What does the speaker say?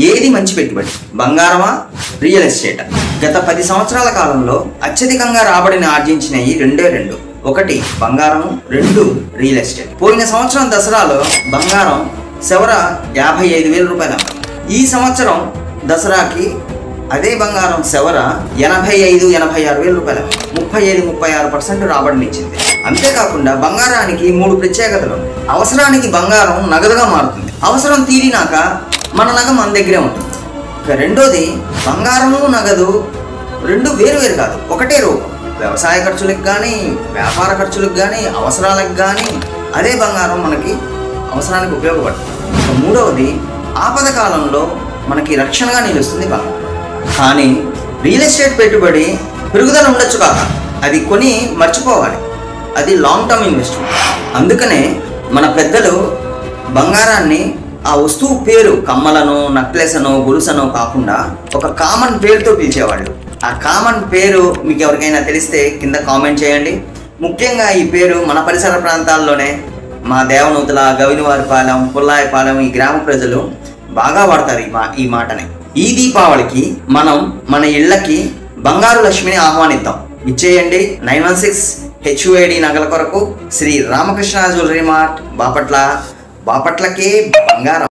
ఏది మంచి పెట్టుబడి, బంగారమా రియల్ ఎస్టేటా? గత 10 సంవత్సరాల కాలంలో అత్యధికంగా రాబడిని ఆర్జించినవి రెండు. ఒకటి బంగారం, 2 రియల్ ఎస్టేట్. పోయిన సంవత్సరం దసరాలో బంగారం సెవర 55,000 రూపాయలు. ఈ సంవత్సరం దసరాకి అదే బంగారం సెవర 85-86,000 రూపాయలు, 35-36% రాబడినిచ్చింది. అంతేకాకుండా బంగారానికి 3 ప్రత్యేకతలు. అవసరానికి బంగారం నగదుగా మారుతుంది, అవసరం తీరినాక మన నగ మన దగ్గరే ఉంటుంది. ఇక రెండోది, బంగారము నగదు 2 వేరు కాదు, ఒకటే రూపం. వ్యవసాయ ఖర్చులకు కానీ, వ్యాపార ఖర్చులకు కానీ, అవసరాలకు కానీ అదే బంగారం మనకి అవసరానికి ఉపయోగపడుతుంది. ఇక మూడవది, ఆపద కాలంలో మనకి రక్షణగా నిలుస్తుంది బంగారం. కానీ రియల్ ఎస్టేట్ పెట్టుబడి పెరుగుదల ఉండొచ్చు కాక, అది కొని మర్చిపోవాలి. అది లాంగ్ టర్మ్ ఇన్వెస్ట్మెంట్. అందుకనే మన పెద్దలు బంగారాన్ని ఆ వస్తువు పేరు కమ్మలను, నక్లెస్ను, గొలుసనో కాకుండా ఒక కామన్ పేరుతో పిలిచేవాళ్ళు. ఆ కామన్ పేరు మీకు ఎవరికైనా తెలిస్తే కింద కామెంట్ చేయండి. ముఖ్యంగా ఈ పేరు మన పరిసర ప్రాంతాల్లోనే మా దేవనూతల, గవినివారిపాలెం, పుల్లాయపాలెం ఈ గ్రామ ప్రజలు బాగా వాడతారు ఈ మాటని. ఈ దీపావళికి మనం మన ఇళ్ళకి బంగారు లక్ష్మిని ఆహ్వానిద్దాం. ఇచ్చేయండి. 916 HUID నగల కొరకు శ్రీ రామకృష్ణ జ్యువెలరీ మార్ట్, బాపట్లకే బంగారం.